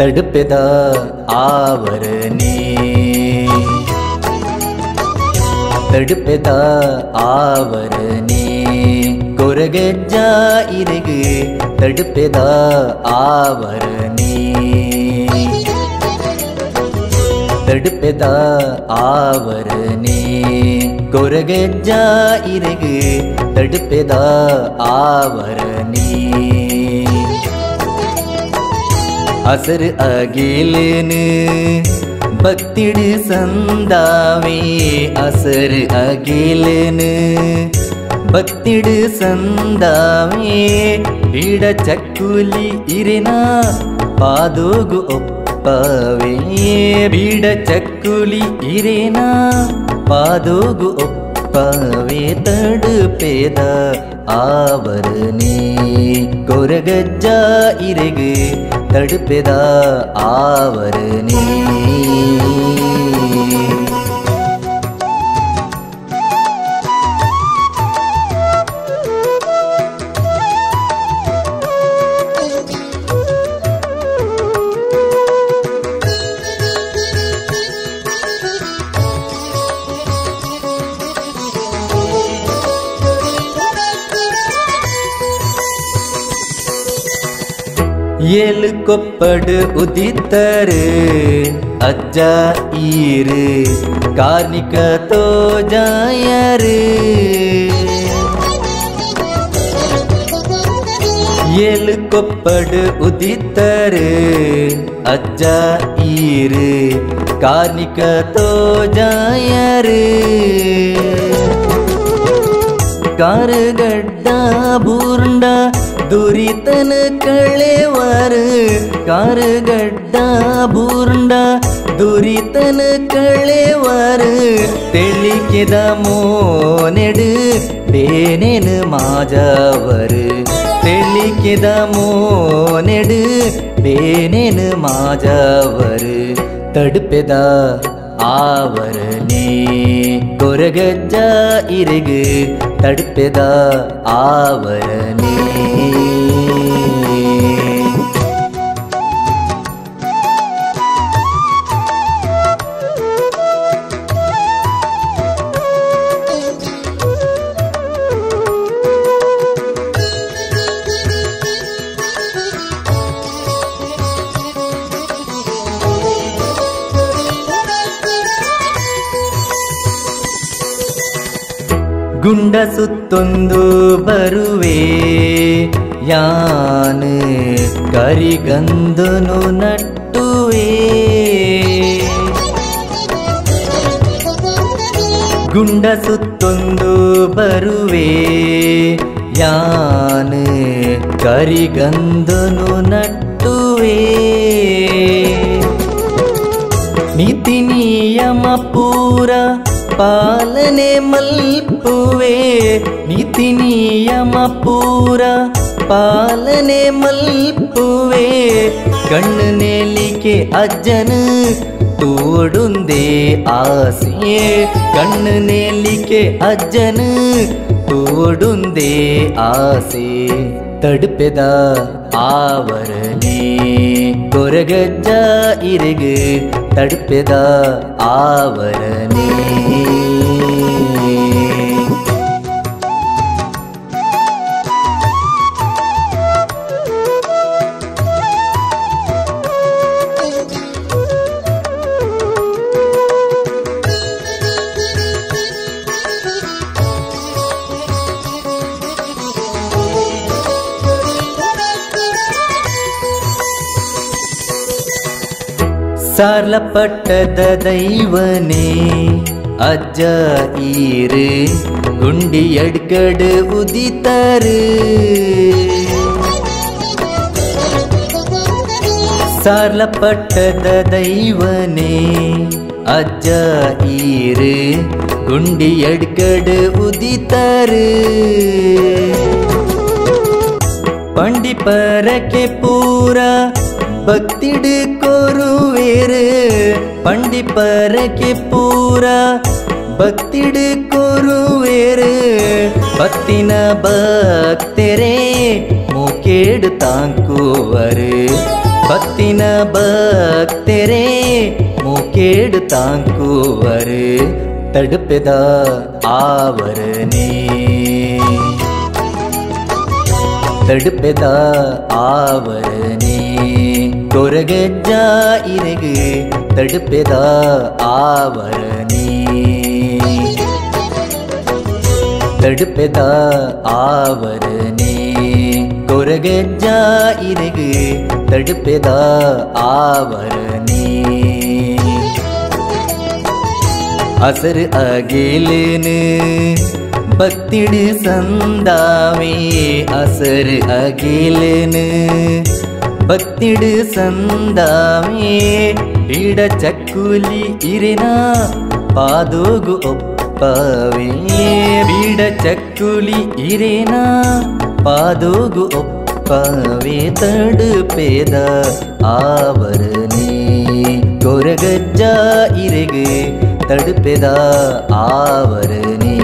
तड़पेदा आवरने तड़पेदा आवरने कोरगज्ज इरगु तड़पेदा आवरने तड़पेदा आवरने कोरगज्ज इरगु तड़पेदा आवरने असर अगिलन भक्तिड़ संदावे असर अगिलन भक्तिड़ संदावे बीड़ चक्कुली इरेना पादोगु ओप्पवे बीड़ चक्कुली इरेना पादोगु ओप्पवे तड़पेदा आवरने कोरगज्ज इरगु तड़पेदा आवरने येल कोप्पड़ उदितर अज्जा ईर कार्निक तो जायर येल कोप्पड़ उदितर अज्जा ईर कार्निक तो जायर कारगड्डा बूर्ंडा दुरितन कळेवर कारगड्डा बूर्ंडा दुरितन कळेवर तेलिकेद मोनेड बेनेन माजावर तेलिकेद मोनेड बेनेन माजावर तड़पेदा आवरने कोरगज्ज इरगु तड़पेदा आवरने ಗುಂಡ ಸುತ್ತೊಂದು ಬರುವೆ ಯಾನ್ ಕರಿಗಂಧನು ನಟ್ಟುವೆ ಗುಂಡ ಸುತ್ತೊಂದು ಬರುವೆ ಯಾನ್ ಕರಿಗಂಧನು ನಟ್ಟುವೆ ನೀತಿ ನಿಯಮ ಪೂರ पालने मल्पुवे नीति नियम पूरा पालने मल्पुवे कण्णने लिके अज्जन तोडुंदे आसे कण्णने लिके अज्जन तोडुंदे आसे तड़पेदा आवरने कोरगज्ज इरगु तड़पेदा आवरने सार्लपट्टद दैवने अज्ज ईर गुंडी अड्गड उदितर सार्लपट्टद दैवने अज्ज ईर गुंडी अड्गड उदितर पंडिपर के पूरा भक्तिड कोरुवेर पंडिपर के पूरा भक्तिड कोरुवेर भक्तिन भक्तेरे मुकेड तांकुवर ಭಕ್ತಿನ ಭಕ್ತರೇ ಮೂಕೇಡು ತಾಂಕುವರ ತಡುಪೆದ ಆವರನೇ ತಡುಪೆದ ಆವರನೇ ಕೊರಗಜ್ಜ ಇರೆಗು ತಡುಪೆದ ಆವರನೇ ತಡುಪೆದ ಆವರನೇ ಕೊರಗಜ್ಜ ಇರೆಗು ತಡುಪೆದ ಆವರನೇ असर अगेलन भक्तिड संदावे असर अगेलन भक्तिड संदावे बीड चक्कुली इरेना पादोगु ओप्पवे बीड चक्कुली इरेना पादोगु ओप्पवे तडुपेद आवरने कोरगज्ज इरेगु तडुपेद आवरने।